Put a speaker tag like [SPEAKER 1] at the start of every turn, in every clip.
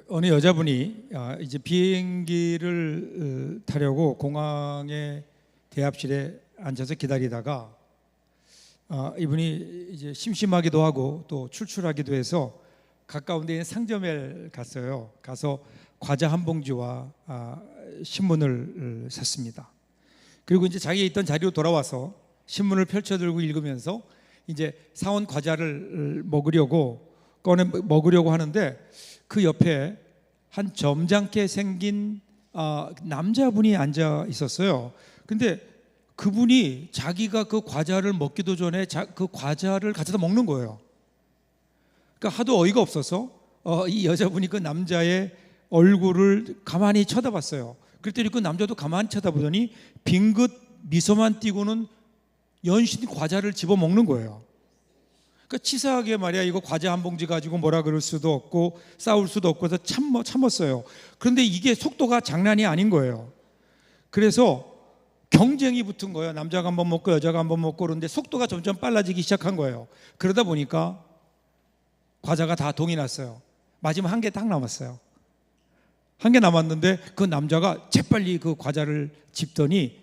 [SPEAKER 1] 어느 여자분이 이제 비행기를 타려고 공항의 대합실에 앉아서 기다리다가 이분이 이제 심심하기도 하고 또 출출하기도 해서 가까운 데 있는 상점에 갔어요. 가서 과자 한 봉지와 신문을 샀습니다. 그리고 이제 자기가 있던 자리로 돌아와서 신문을 펼쳐들고 읽으면서 이제 사온 과자를 먹으려고 하는데 그 옆에 한 점잖게 생긴 남자분이 앉아 있었어요. 근데 그분이 자기가 그 과자를 먹기도 전에 그 과자를 가져다 먹는 거예요. 그러니까 하도 어이가 없어서 이 여자분이 그 남자의 얼굴을 가만히 쳐다봤어요. 그랬더니 그 남자도 가만히 쳐다보더니 빙긋 미소만 띄고는 연신 과자를 집어 먹는 거예요. 그러니까 치사하게 말이야, 이거 과자 한 봉지 가지고 뭐라 그럴 수도 없고 싸울 수도 없고 해서 참았어요. 그런데 이게 속도가 장난이 아닌 거예요. 그래서 경쟁이 붙은 거예요. 남자가 한번 먹고 여자가 한번 먹고. 그런데 속도가 점점 빨라지기 시작한 거예요. 그러다 보니까 과자가 다 동이 났어요. 마지막 한 개 딱 남았어요. 한 개 남았는데 그 남자가 재빨리 그 과자를 집더니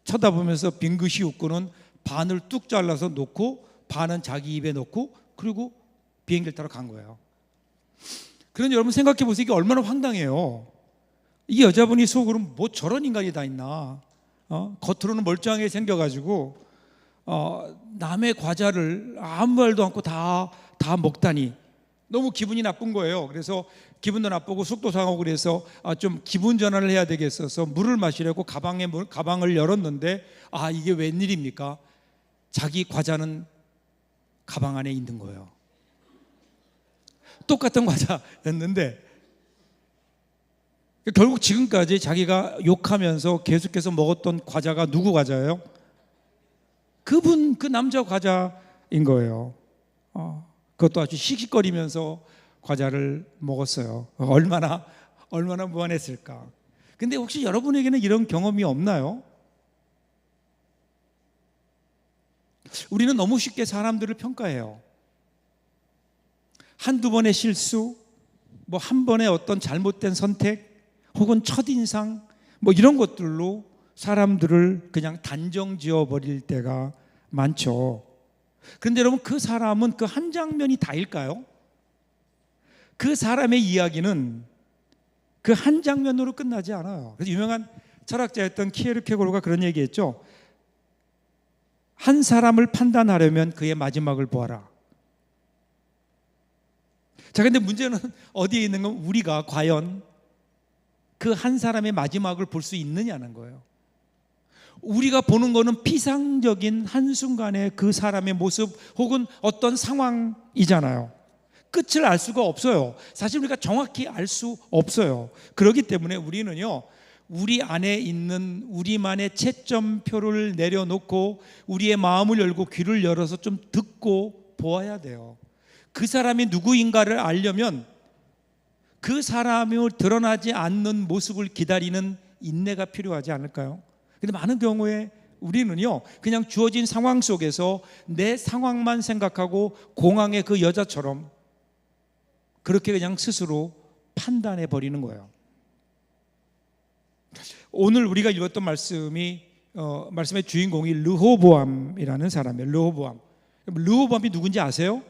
[SPEAKER 1] 쳐다보면서 빙긋이 웃고는 반을 뚝 잘라서 놓고 반은 자기 입에 넣고 그리고 비행기를 타러 간 거예요. 그런데 여러분 생각해 보세요. 이게 얼마나 황당해요. 이 여자분이 속으로 뭐 저런 인간이 다 있나. 겉으로는 멀쩡하게 생겨가지고 남의 과자를 아무 말도 않고 다 먹다니 너무 기분이 나쁜 거예요. 그래서 기분도 나쁘고 속도 상하고 그래서 좀 기분 전환을 해야 되겠어서 물을 마시려고 가방을 열었는데 이게 웬일입니까? 자기 과자는 가방 안에 있는 거예요. 똑같은 과자였는데 결국 지금까지 자기가 욕하면서 계속해서 먹었던 과자가 누구 과자예요? 그 남자 과자인 거예요. 그것도 아주 씩씩거리면서 과자를 먹었어요. 얼마나 무한했을까. 근데 혹시 여러분에게는 이런 경험이 없나요? 우리는 너무 쉽게 사람들을 평가해요. 한두 번의 실수, 한 번의 어떤 잘못된 선택, 혹은 첫인상 이런 것들로 사람들을 그냥 단정 지어버릴 때가 많죠. 그런데 여러분, 그 사람은 그 한 장면이 다일까요? 그 사람의 이야기는 그 한 장면으로 끝나지 않아요. 그래서 유명한 철학자였던 키에르케고르가 그런 얘기했죠. 한 사람을 판단하려면 그의 마지막을 보아라. 자, 근데 문제는 어디에 있는 건 우리가 과연 그 한 사람의 마지막을 볼 수 있느냐는 거예요. 우리가 보는 거는 피상적인 한순간의 그 사람의 모습 혹은 어떤 상황이잖아요. 끝을 알 수가 없어요. 사실 우리가 정확히 알 수 없어요. 그렇기 때문에 우리는요, 우리 안에 있는 우리만의 채점표를 내려놓고 우리의 마음을 열고 귀를 열어서 좀 듣고 보아야 돼요. 그 사람이 누구인가를 알려면 그 사람이 드러나지 않는 모습을 기다리는 인내가 필요하지 않을까요? 근데 많은 경우에 우리는요, 그냥 주어진 상황 속에서 내 상황만 생각하고 공항의 그 여자처럼 그렇게 그냥 스스로 판단해 버리는 거예요. 오늘 우리가 읽었던 말씀의 주인공이 르호보암이라는 사람이에요. 르호보암이 누군지 아세요?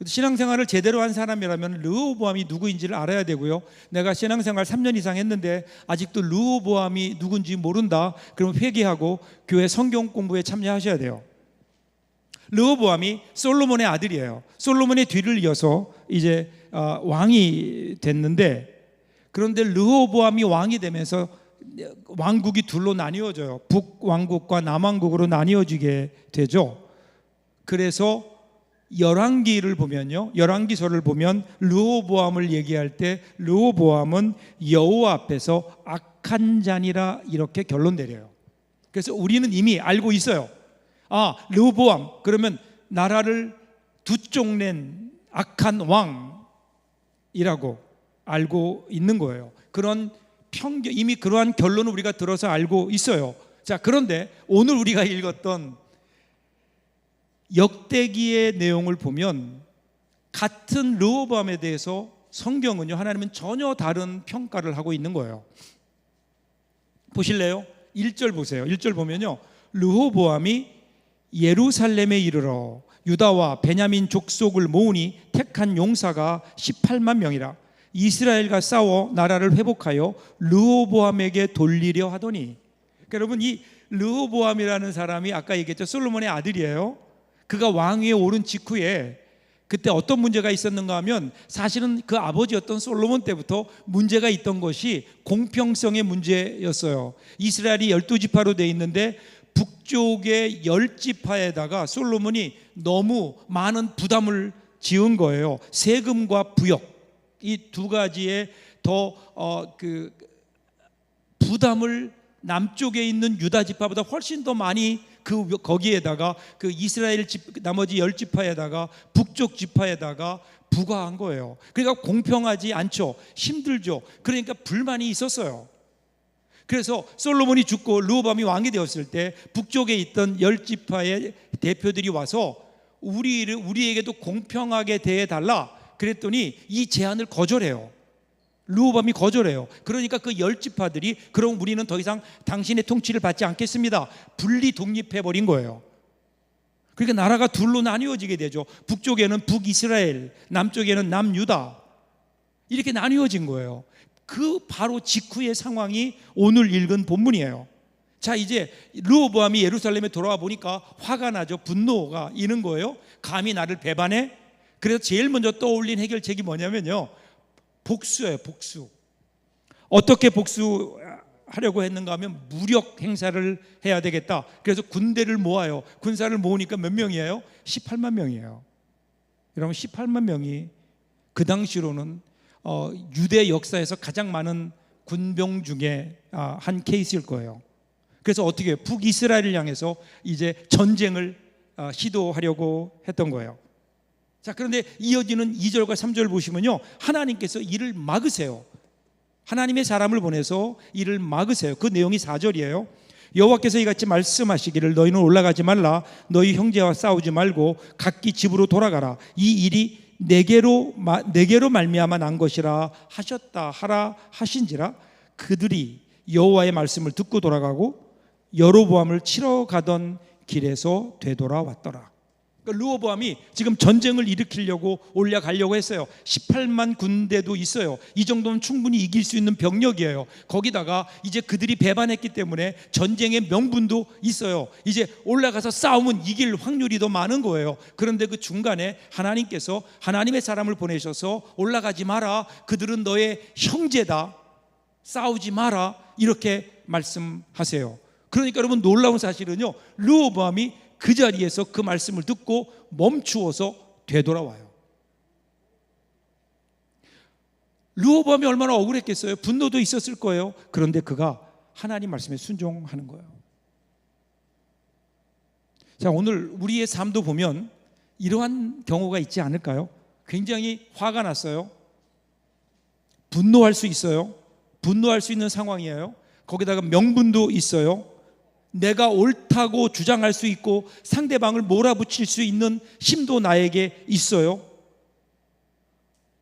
[SPEAKER 1] 신앙생활을 제대로 한 사람이라면 르호보암이 누구인지를 알아야 되고요. 내가 신앙생활 3년 이상 했는데 아직도 르호보암이 누군지 모른다. 그러면 회개하고 교회 성경 공부에 참여하셔야 돼요. 르호보암이 솔로몬의 아들이에요. 솔로몬의 뒤를 이어서 이제 왕이 됐는데, 그런데 르호보암이 왕이 되면서 왕국이 둘로 나뉘어져요. 북왕국과 남왕국으로 나뉘어지게 되죠. 그래서 열왕기를 보면요, 열왕기서를 보면 르호보암을 얘기할 때 르호보암은 여호와 앞에서 악한 자니라 이렇게 결론 내려요. 그래서 우리는 이미 알고 있어요. 르호보암 그러면 나라를 두 쪽 낸 악한 왕이라고 알고 있는 거예요. 이미 그러한 결론을 우리가 들어서 알고 있어요. 자, 그런데 오늘 우리가 읽었던 역대기의 내용을 보면 같은 르호보암에 대해서 성경은요, 하나님은 전혀 다른 평가를 하고 있는 거예요. 보실래요? 1절 보세요. 1절 보면요, 르호보암이 예루살렘에 이르러 유다와 베냐민 족속을 모으니 택한 용사가 18만 명이라. 이스라엘과 싸워 나라를 회복하여 르호보암에게 돌리려 하더니. 그러니까 여러분, 이 르호보암이라는 사람이 아까 얘기했죠, 솔로몬의 아들이에요. 그가 왕위에 오른 직후에 그때 어떤 문제가 있었는가 하면, 사실은 그 아버지였던 솔로몬 때부터 문제가 있던 것이 공평성의 문제였어요. 이스라엘이 12지파로 되어 있는데 북쪽의 10지파에다가 솔로몬이 너무 많은 부담을 지은 거예요. 세금과 부역, 이 두 가지에 더 부담을 남쪽에 있는 유다 지파보다 훨씬 더 많이 거기에다가 그 이스라엘 나머지 10지파에다가 북쪽 지파에다가 부과한 거예요. 그러니까 공평하지 않죠. 힘들죠. 그러니까 불만이 있었어요. 그래서 솔로몬이 죽고 르호보암이 왕이 되었을 때 북쪽에 있던 10지파의 대표들이 와서 우리에게도 공평하게 대해달라 그랬더니 이 제안을 거절해요. 르호보암이 거절해요. 그러니까 그 10지파들이 그럼 우리는 더 이상 당신의 통치를 받지 않겠습니다, 분리 독립해버린 거예요. 그러니까 나라가 둘로 나뉘어지게 되죠. 북쪽에는 북이스라엘, 남쪽에는 남유다, 이렇게 나뉘어진 거예요. 그 바로 직후의 상황이 오늘 읽은 본문이에요. 자, 이제 르호보암이 예루살렘에 돌아와 보니까 화가 나죠. 분노가 있는 거예요. 감히 나를 배반해? 그래서 제일 먼저 떠올린 해결책이 뭐냐면요, 복수예요. 복수. 어떻게 복수하려고 했는가 하면 무력 행사를 해야 되겠다. 그래서 군대를 모아요. 군사를 모으니까 몇 명이에요? 18만 명이에요. 여러분, 18만 명이 그 당시로는 유대 역사에서 가장 많은 군병 중에 한 케이스일 거예요. 그래서 어떻게 해요? 북이스라엘을 향해서 이제 전쟁을 시도하려고 했던 거예요. 자, 그런데 이어지는 2절과 3절 보시면요, 하나님께서 이를 막으세요. 하나님의 사람을 보내서 이를 막으세요. 그 내용이 4절이에요. 여호와께서 이같이 말씀하시기를 너희는 올라가지 말라. 너희 형제와 싸우지 말고 각기 집으로 돌아가라. 이 일이 내게로 말미암아 난 것이라 하셨다 하라 하신지라. 그들이 여호와의 말씀을 듣고 돌아가고 여로보암을 치러 가던 길에서 되돌아왔더라. 그러니까 르호보암이 지금 전쟁을 일으키려고 올라가려고 했어요. 18만 군대도 있어요. 이 정도면 충분히 이길 수 있는 병력이에요. 거기다가 이제 그들이 배반했기 때문에 전쟁의 명분도 있어요. 이제 올라가서 싸우면 이길 확률이 더 많은 거예요. 그런데 그 중간에 하나님께서 하나님의 사람을 보내셔서 올라가지 마라, 그들은 너의 형제다, 싸우지 마라, 이렇게 말씀하세요. 그러니까 여러분, 놀라운 사실은요, 르호보암이 그 자리에서 그 말씀을 듣고 멈추어서 되돌아와요. 르호보암이 얼마나 억울했겠어요. 분노도 있었을 거예요. 그런데 그가 하나님 말씀에 순종하는 거예요. 자, 오늘 우리의 삶도 보면 이러한 경우가 있지 않을까요? 굉장히 화가 났어요. 분노할 수 있어요. 분노할 수 있는 상황이에요. 거기다가 명분도 있어요. 내가 옳다고 주장할 수 있고 상대방을 몰아붙일 수 있는 힘도 나에게 있어요.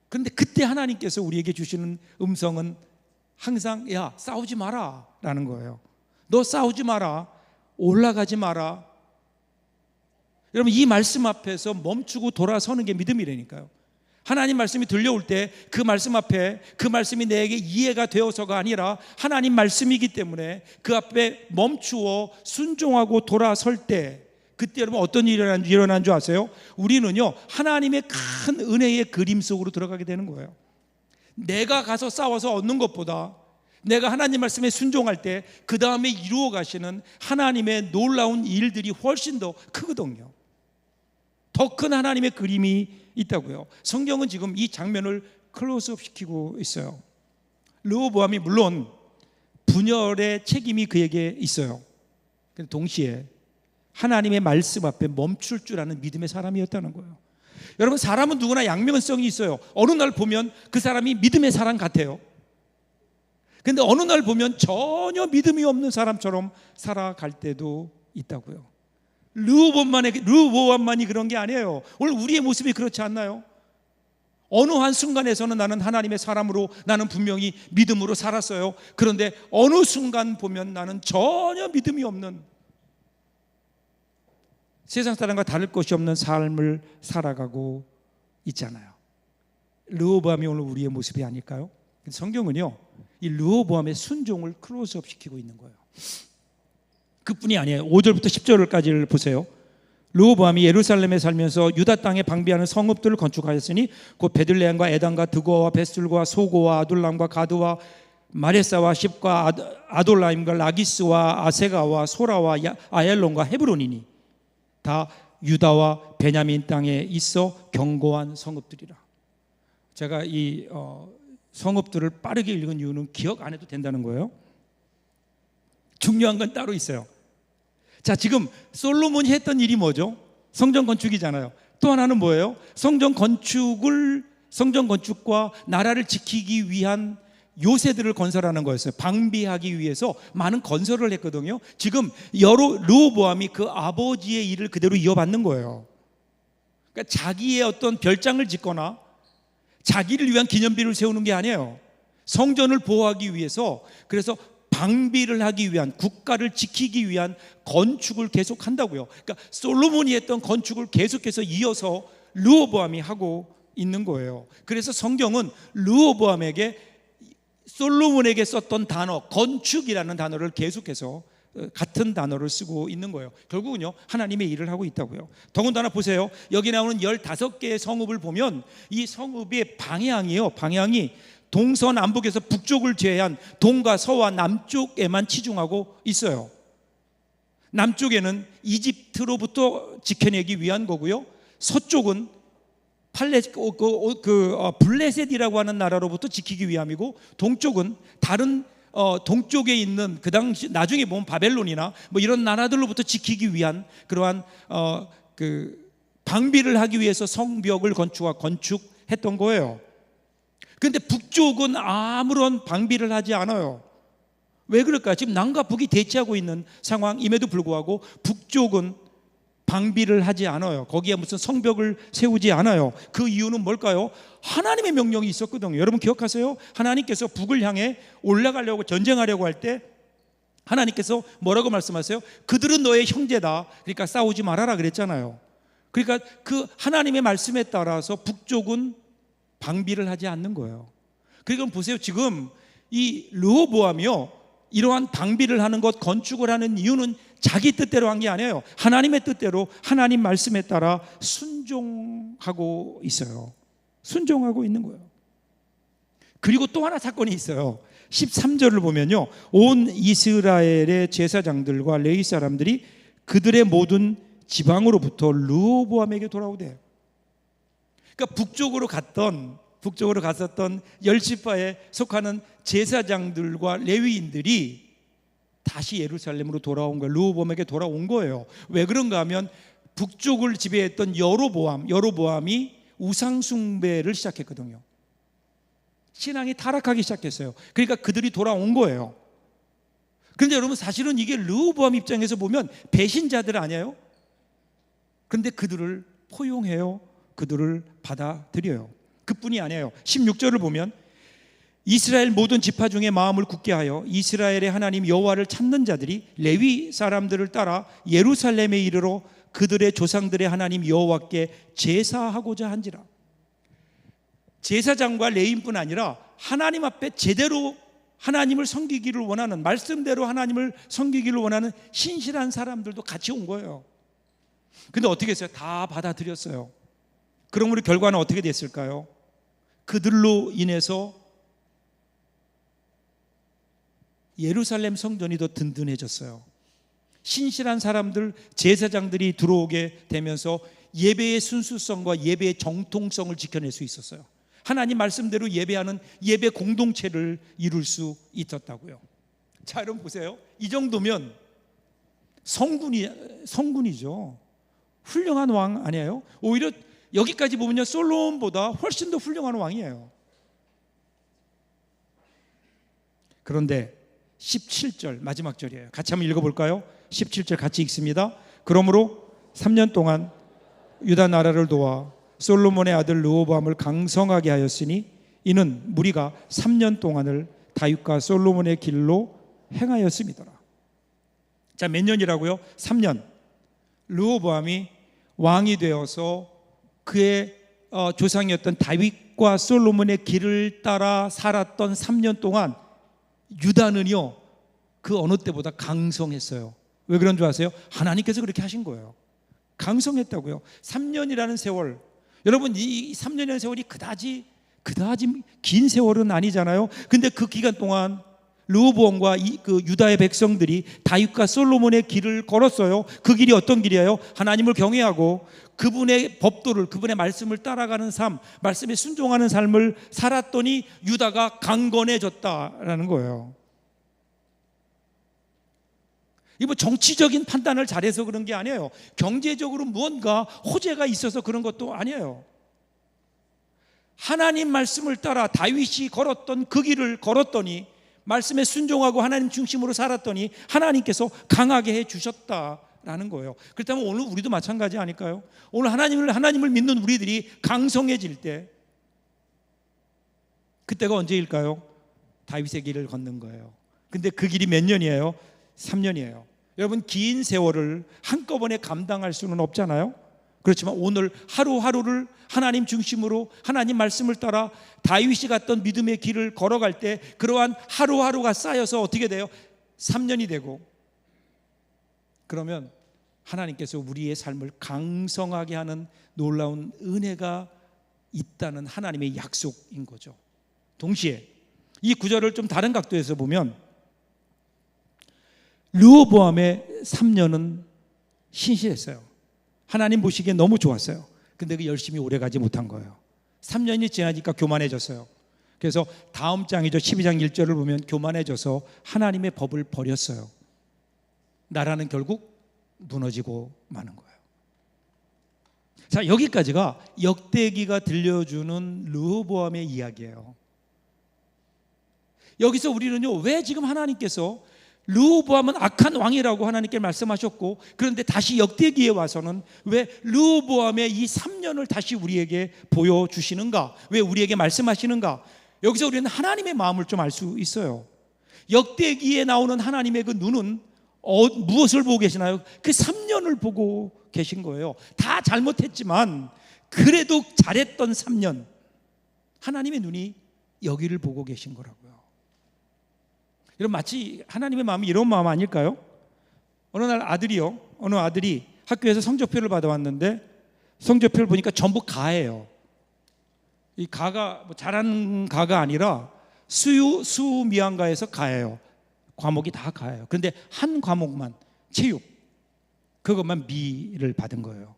[SPEAKER 1] 그런데 그때 하나님께서 우리에게 주시는 음성은 항상 야, 싸우지 마라 라는 거예요. 너 싸우지 마라, 올라가지 마라. 여러분, 이 말씀 앞에서 멈추고 돌아서는 게 믿음이라니까요. 하나님 말씀이 들려올 때 그 말씀 앞에, 그 말씀이 내게 이해가 되어서가 아니라 하나님 말씀이기 때문에 그 앞에 멈추어 순종하고 돌아설 때, 그때 여러분 어떤 일이 일어난 줄 아세요? 우리는요, 하나님의 큰 은혜의 그림 속으로 들어가게 되는 거예요. 내가 가서 싸워서 얻는 것보다 내가 하나님 말씀에 순종할 때 그 다음에 이루어 가시는 하나님의 놀라운 일들이 훨씬 더 크거든요. 더 큰 하나님의 그림이 있다고요. 성경은 지금 이 장면을 클로즈업 시키고 있어요. 르호보암이 물론 분열의 책임이 그에게 있어요. 동시에 하나님의 말씀 앞에 멈출 줄 아는 믿음의 사람이었다는 거예요. 여러분, 사람은 누구나 양면성이 있어요. 어느 날 보면 그 사람이 믿음의 사람 같아요. 그런데 어느 날 보면 전혀 믿음이 없는 사람처럼 살아갈 때도 있다고요. 르호보암만이 그런 게 아니에요. 오늘 우리의 모습이 그렇지 않나요? 어느 한 순간에서는 나는 하나님의 사람으로, 나는 분명히 믿음으로 살았어요. 그런데 어느 순간 보면 나는 전혀 믿음이 없는, 세상 사람과 다를 것이 없는 삶을 살아가고 있잖아요. 르호보암이 오늘 우리의 모습이 아닐까요? 성경은요, 이 르호보암의 순종을 클로즈업 시키고 있는 거예요. 그뿐이 아니에요. 5절부터 10절까지를 보세요. 르호보암이 예루살렘에 살면서 유다 땅에 방비하는 성읍들을 건축하였으니 곧 베들레헴과 에단과 드고와 베슬과 소고와 아둘람과 가드와 마레사와 십과 아돌라임과 라기스와 아세가와 소라와 아얄론과 헤브론이니 다 유다와 베냐민 땅에 있어 견고한 성읍들이라. 제가 이 성읍들을 빠르게 읽은 이유는 기억 안 해도 된다는 거예요. 중요한 건 따로 있어요. 자, 지금 솔로몬이 했던 일이 뭐죠? 성전 건축이잖아요. 또 하나는 뭐예요? 성전 건축과 나라를 지키기 위한 요새들을 건설하는 거였어요. 방비하기 위해서 많은 건설을 했거든요. 지금 르호보암이 그 아버지의 일을 그대로 이어받는 거예요. 그러니까 자기의 어떤 별장을 짓거나 자기를 위한 기념비를 세우는 게 아니에요. 성전을 보호하기 위해서, 그래서 방비를 하기 위한, 국가를 지키기 위한 건축을 계속한다고요. 그러니까 솔로몬이 했던 건축을 계속해서 이어서 르호보암이 하고 있는 거예요. 그래서 성경은 르호보암에게, 솔로몬에게 썼던 단어, 건축이라는 단어를 계속해서 같은 단어를 쓰고 있는 거예요. 결국은요, 하나님의 일을 하고 있다고요. 더군다나 보세요. 여기 나오는 15개의 성읍을 보면 이 성읍의 방향이 동서남북에서 북쪽을 제외한 동과 서와 남쪽에만 치중하고 있어요. 남쪽에는 이집트로부터 지켜내기 위한 거고요. 서쪽은 블레셋이라고 하는 나라로부터 지키기 위함이고, 동쪽은 다른 동쪽에 있는 그 당시 나중에 보면 바벨론이나 뭐 이런 나라들로부터 지키기 위한 그러한 방비를 하기 위해서 성벽을 건축했던 거예요. 그런데 북쪽은 아무런 방비를 하지 않아요. 왜 그럴까요? 지금 남과 북이 대치하고 있는 상황임에도 불구하고 북쪽은 방비를 하지 않아요. 거기에 무슨 성벽을 세우지 않아요. 그 이유는 뭘까요? 하나님의 명령이 있었거든요. 여러분 기억하세요? 하나님께서 북을 향해 올라가려고, 전쟁하려고 할 때 하나님께서 뭐라고 말씀하세요? 그들은 너의 형제다, 그러니까 싸우지 말아라 그랬잖아요. 그러니까 그 하나님의 말씀에 따라서 북쪽은 방비를 하지 않는 거예요. 그러니까 보세요. 지금 이 르호보암이요, 이러한 방비를 하는 것, 건축을 하는 이유는 자기 뜻대로 한 게 아니에요. 하나님의 뜻대로, 하나님 말씀에 따라 순종하고 있어요. 순종하고 있는 거예요. 그리고 또 하나 사건이 있어요. 13절을 보면요, 온 이스라엘의 제사장들과 레위 사람들이 그들의 모든 지방으로부터 르호보암에게 돌아오대요. 그러니까 북쪽으로 갔었던 열지파에 속하는 제사장들과 레위인들이 다시 예루살렘으로 돌아온 거예요. 르호보암에게 돌아온 거예요. 왜 그런가 하면 북쪽을 지배했던 여로보암이 우상 숭배를 시작했거든요. 신앙이 타락하기 시작했어요. 그러니까 그들이 돌아온 거예요. 그런데 여러분, 사실은 이게 르호보암 입장에서 보면 배신자들 아니에요? 그런데 그들을 포용해요. 그들을 받아들여요. 그뿐이 아니에요. 16절을 보면 이스라엘 모든 지파 중에 마음을 굳게 하여 이스라엘의 하나님 여호와를 찾는 자들이 레위 사람들을 따라 예루살렘에 이르러 그들의 조상들의 하나님 여호와께 제사하고자 한지라. 제사장과 레위인뿐 아니라 하나님 앞에 제대로 하나님을 섬기기를 원하는, 말씀대로 하나님을 섬기기를 원하는 신실한 사람들도 같이 온 거예요. 근데 어떻게 했어요? 다 받아들였어요. 그러므로 결과는 어떻게 됐을까요? 그들로 인해서 예루살렘 성전이 더 든든해졌어요. 신실한 사람들, 제사장들이 들어오게 되면서 예배의 순수성과 예배의 정통성을 지켜낼 수 있었어요. 하나님 말씀대로 예배하는 예배 공동체를 이룰 수 있었다고요. 자, 여러분 보세요. 이 정도면 성군이죠. 훌륭한 왕 아니에요? 오히려 여기까지 보면요, 솔로몬보다 훨씬 더 훌륭한 왕이에요. 그런데 17절 마지막 절이에요. 같이 한번 읽어볼까요? 17절 같이 읽습니다. 그러므로 3년 동안 유다 나라를 도와 솔로몬의 아들 르호보암을 강성하게 하였으니 이는 무리가 3년 동안을 다윗과 솔로몬의 길로 행하였음이더라. 자, 몇 년이라고요? 3년. 르호보암이 왕이 되어서 그의 조상이었던 다윗과 솔로몬의 길을 따라 살았던 3년 동안 유다는요, 그 어느 때보다 강성했어요. 왜 그런 줄 아세요? 하나님께서 그렇게 하신 거예요. 강성했다고요. 3년이라는 세월, 여러분 이 3년이라는 세월이 그다지 긴 세월은 아니잖아요. 근데 그 기간 동안 르호보암과 그 유다의 백성들이 다윗과 솔로몬의 길을 걸었어요. 그 길이 어떤 길이에요? 하나님을 경외하고 그분의 법도를, 그분의 말씀을 따라가는 삶, 말씀에 순종하는 삶을 살았더니 유다가 강건해졌다라는 거예요. 이 뭐 정치적인 판단을 잘해서 그런 게 아니에요. 경제적으로 무언가 호재가 있어서 그런 것도 아니에요. 하나님 말씀을 따라 다윗이 걸었던 그 길을 걸었더니, 말씀에 순종하고 하나님 중심으로 살았더니 하나님께서 강하게 해 주셨다라는 거예요. 그렇다면 오늘 우리도 마찬가지 아닐까요? 오늘 하나님을 믿는 우리들이 강성해질 때, 그때가 언제일까요? 다윗의 길을 걷는 거예요. 근데 그 길이 몇 년이에요? 3년이에요. 여러분, 긴 세월을 한꺼번에 감당할 수는 없잖아요. 그렇지만 오늘 하루하루를 하나님 중심으로 하나님 말씀을 따라 다윗이 갔던 믿음의 길을 걸어갈 때 그러한 하루하루가 쌓여서 어떻게 돼요? 3년이 되고, 그러면 하나님께서 우리의 삶을 강성하게 하는 놀라운 은혜가 있다는 하나님의 약속인 거죠. 동시에 이 구절을 좀 다른 각도에서 보면 르호보암의 3년은 신실했어요. 하나님 보시기에 너무 좋았어요. 근데 그 열심히 오래가지 못한 거예요. 3년이 지나니까 교만해졌어요. 그래서 다음 장이죠, 12장 1절을 보면 교만해져서 하나님의 법을 버렸어요. 나라는 결국 무너지고 마는 거예요. 자, 여기까지가 역대기가 들려주는 르호보암의 이야기예요. 여기서 우리는요, 왜 지금 하나님께서 르호보암은 악한 왕이라고 하나님께 말씀하셨고, 그런데 다시 역대기에 와서는 왜 르호보암의 이 3년을 다시 우리에게 보여주시는가, 왜 우리에게 말씀하시는가? 여기서 우리는 하나님의 마음을 좀 알 수 있어요. 역대기에 나오는 하나님의 그 눈은 무엇을 보고 계시나요? 그 3년을 보고 계신 거예요. 다 잘못했지만 그래도 잘했던 3년, 하나님의 눈이 여기를 보고 계신 거라고요. 여러분, 마치 하나님의 마음이 이런 마음 아닐까요? 어느 아들이 학교에서 성적표를 받아왔는데 성적표를 보니까 전부 가예요. 이 가가 뭐 잘하는 가가 아니라 수미양가에서 가예요. 과목이 다 가예요. 그런데 한 과목만, 체육, 그것만 B를 받은 거예요.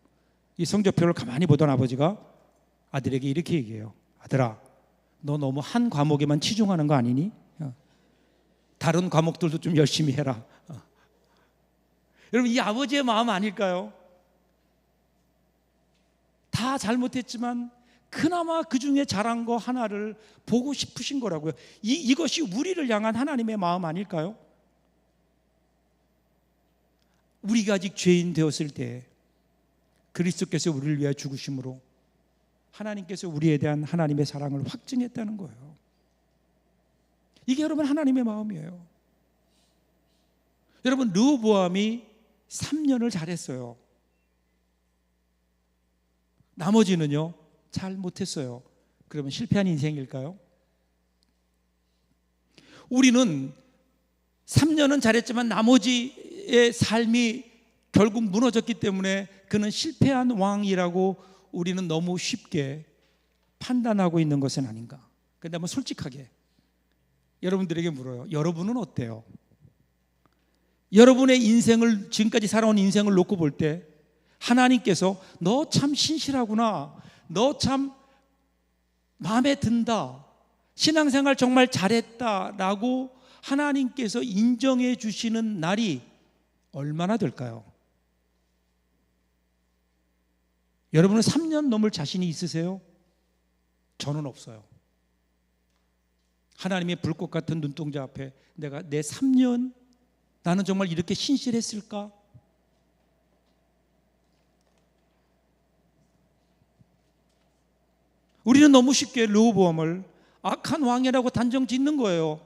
[SPEAKER 1] 이 성적표를 가만히 보던 아버지가 아들에게 이렇게 얘기해요. 아들아, 너 너무 한 과목에만 치중하는 거 아니니? 다른 과목들도 좀 열심히 해라. 여러분, 이 아버지의 마음 아닐까요? 다 잘못했지만 그나마 그 중에 잘한 거 하나를 보고 싶으신 거라고요. 이것이 우리를 향한 하나님의 마음 아닐까요? 우리가 아직 죄인 되었을 때 그리스도께서 우리를 위하여 죽으심으로 하나님께서 우리에 대한 하나님의 사랑을 확증했다는 거예요. 이게 여러분 하나님의 마음이에요. 여러분, 르호보암이 3년을 잘했어요. 나머지는요, 잘 못했어요. 그러면 실패한 인생일까요? 우리는 3년은 잘했지만 나머지의 삶이 결국 무너졌기 때문에 그는 실패한 왕이라고 우리는 너무 쉽게 판단하고 있는 것은 아닌가. 그런데 한번 솔직하게 여러분들에게 물어요. 여러분은 어때요? 여러분의 인생을, 지금까지 살아온 인생을 놓고 볼 때 하나님께서 너 참 신실하구나, 너 참 마음에 든다, 신앙생활 정말 잘했다라고 하나님께서 인정해 주시는 날이 얼마나 될까요? 여러분은 3년 넘을 자신이 있으세요? 저는 없어요. 하나님의 불꽃 같은 눈동자 앞에 내가 내 3년 나는 정말 이렇게 신실했을까? 우리는 너무 쉽게 르호보암을 악한 왕이라고 단정 짓는 거예요.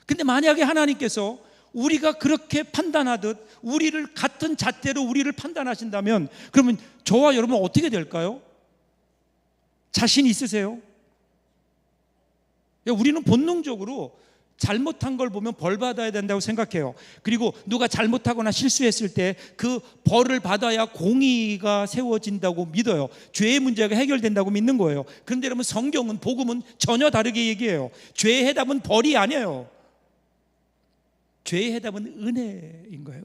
[SPEAKER 1] 근데 만약에 하나님께서 우리가 그렇게 판단하듯 우리를 같은 잣대로 우리를 판단하신다면 그러면 저와 여러분 어떻게 될까요? 자신 있으세요? 우리는 본능적으로 잘못한 걸 보면 벌 받아야 된다고 생각해요. 그리고 누가 잘못하거나 실수했을 때 그 벌을 받아야 공의가 세워진다고 믿어요. 죄의 문제가 해결된다고 믿는 거예요. 그런데 여러분, 성경은, 복음은 전혀 다르게 얘기해요. 죄의 해답은 벌이 아니에요. 죄의 해답은 은혜인 거예요.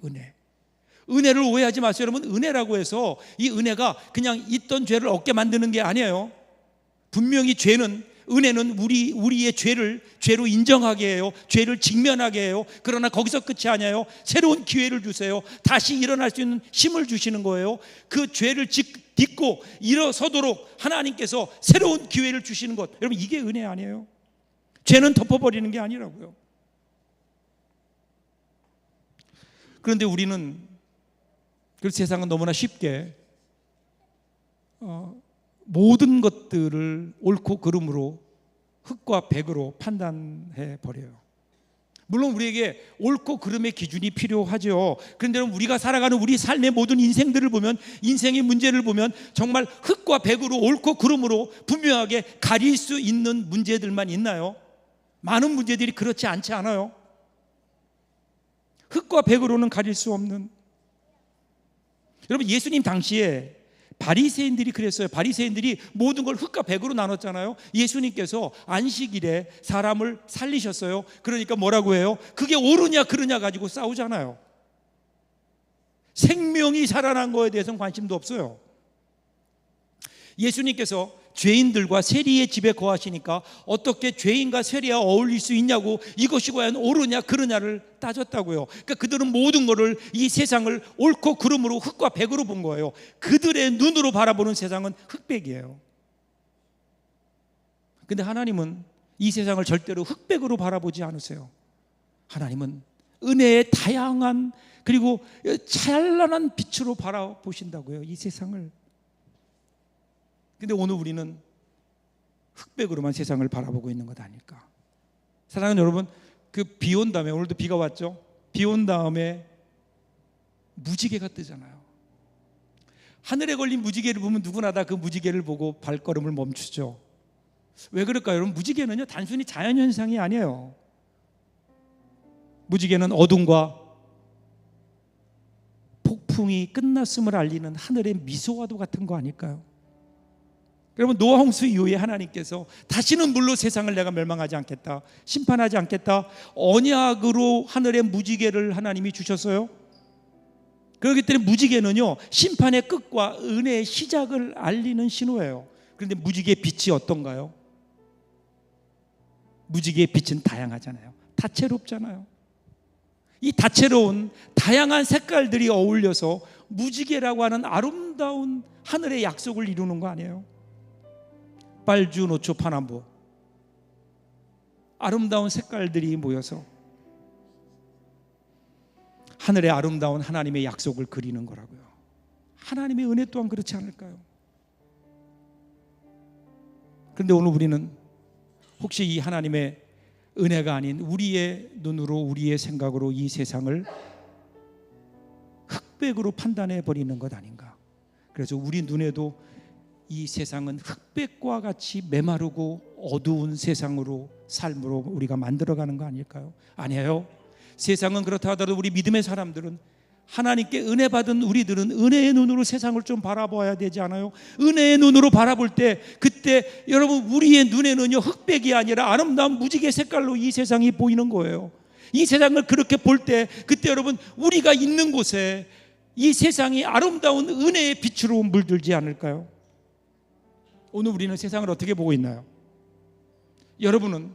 [SPEAKER 1] 은혜를 오해하지 마세요. 여러분, 은혜라고 해서 이 은혜가 그냥 있던 죄를 얻게 만드는 게 아니에요. 분명히 은혜는 우리의 죄를 죄로 인정하게 해요. 죄를 직면하게 해요. 그러나 거기서 끝이 아니에요. 새로운 기회를 주세요. 다시 일어날 수 있는 힘을 주시는 거예요. 그 죄를 딛고 일어서도록 하나님께서 새로운 기회를 주시는 것, 여러분, 이게 은혜 아니에요? 죄는 덮어버리는 게 아니라고요. 그런데 우리는 그 세상은 너무나 쉽게 모든 것들을 옳고 그름으로, 흙과 백으로 판단해 버려요. 물론 우리에게 옳고 그름의 기준이 필요하죠. 그런데 우리가 살아가는 우리 삶의 모든 인생들을 보면, 인생의 문제를 보면 정말 흙과 백으로, 옳고 그름으로 분명하게 가릴 수 있는 문제들만 있나요? 많은 문제들이 그렇지 않지 않아요? 흙과 백으로는 가릴 수 없는. 여러분, 예수님 당시에 바리새인들이 그랬어요. 바리새인들이 모든 걸 흙과 백으로 나눴잖아요. 예수님께서 안식일에 사람을 살리셨어요. 그러니까 뭐라고 해요? 그게 옳으냐 그르냐 가지고 싸우잖아요. 생명이 살아난 거에 대해서는 관심도 없어요. 예수님께서 죄인들과 세리의 집에 거하시니까 어떻게 죄인과 세리와 어울릴 수 있냐고, 이것이 과연 옳으냐 그르냐를 따졌다고요. 그러니까 그들은 모든 것을, 이 세상을 옳고 그름으로, 흙과 백으로 본 거예요. 그들의 눈으로 바라보는 세상은 흑백이에요. 근데 하나님은 이 세상을 절대로 흑백으로 바라보지 않으세요. 하나님은 은혜의 다양한, 그리고 찬란한 빛으로 바라보신다고요, 이 세상을. 근데 오늘 우리는 흑백으로만 세상을 바라보고 있는 것 아닐까. 사랑하는 여러분, 그 비 온 다음에, 오늘도 비가 왔죠. 비 온 다음에 무지개가 뜨잖아요. 하늘에 걸린 무지개를 보면 누구나 다 그 무지개를 보고 발걸음을 멈추죠. 왜 그럴까요? 여러분, 무지개는요 단순히 자연현상이 아니에요. 무지개는 어둠과 폭풍이 끝났음을 알리는 하늘의 미소와도 같은 거 아닐까요? 여러분, 노아 홍수 이후에 하나님께서 다시는 물로 세상을 내가 멸망하지 않겠다, 심판하지 않겠다, 언약으로 하늘의 무지개를 하나님이 주셨어요. 그렇기 때문에 무지개는요 심판의 끝과 은혜의 시작을 알리는 신호예요. 그런데 무지개의 빛이 어떤가요? 무지개의 빛은 다양하잖아요. 다채롭잖아요. 이 다채로운 다양한 색깔들이 어울려서 무지개라고 하는 아름다운 하늘의 약속을 이루는 거 아니에요? 빨주, 노초, 파남보, 아름다운 색깔들이 모여서 하늘의 아름다운 하나님의 약속을 그리는 거라고요. 하나님의 은혜 또한 그렇지 않을까요? 그런데 오늘 우리는 혹시 이 하나님의 은혜가 아닌 우리의 눈으로, 우리의 생각으로 이 세상을 흑백으로 판단해 버리는 것 아닌가. 그래서 우리 눈에도 이 세상은 흑백과 같이 메마르고 어두운 세상으로, 삶으로 우리가 만들어가는 거 아닐까요? 아니에요. 세상은 그렇다 하더라도 우리 믿음의 사람들은, 하나님께 은혜 받은 우리들은 은혜의 눈으로 세상을 좀 바라봐야 되지 않아요? 은혜의 눈으로 바라볼 때, 그때 여러분, 우리의 눈에는요 흑백이 아니라 아름다운 무지개 색깔로 이 세상이 보이는 거예요. 이 세상을 그렇게 볼 때, 그때 여러분, 우리가 있는 곳에 이 세상이 아름다운 은혜의 빛으로 물들지 않을까요? 오늘 우리는 세상을 어떻게 보고 있나요? 여러분이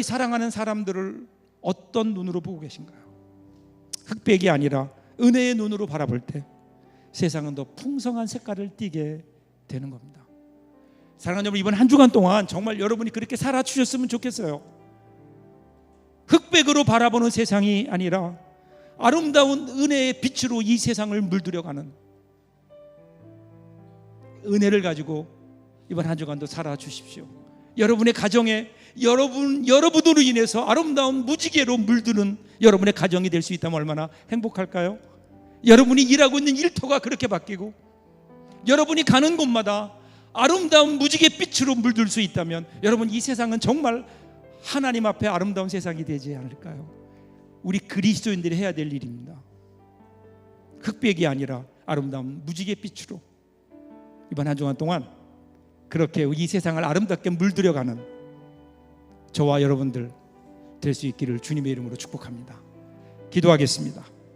[SPEAKER 1] 사랑하는 사람들을 어떤 눈으로 보고 계신가요? 흑백이 아니라 은혜의 눈으로 바라볼 때 세상은 더 풍성한 색깔을 띠게 되는 겁니다. 사랑하는 여러분, 이번 한 주간 동안 정말 여러분이 그렇게 살아주셨으면 좋겠어요. 흑백으로 바라보는 세상이 아니라 아름다운 은혜의 빛으로 이 세상을 물들여가는, 은혜를 가지고 이번 한 주간도 살아주십시오. 여러분의 가정에 여러분으로 인해서 아름다운 무지개로 물드는 여러분의 가정이 될 수 있다면 얼마나 행복할까요? 여러분이 일하고 있는 일터가 그렇게 바뀌고 여러분이 가는 곳마다 아름다운 무지개 빛으로 물들 수 있다면 여러분, 이 세상은 정말 하나님 앞에 아름다운 세상이 되지 않을까요? 우리 그리스도인들이 해야 될 일입니다. 흑백이 아니라 아름다운 무지개 빛으로 이번 한 주간 동안 그렇게 이 세상을 아름답게 물들여가는 저와 여러분들 될 수 있기를 주님의 이름으로 축복합니다. 기도하겠습니다.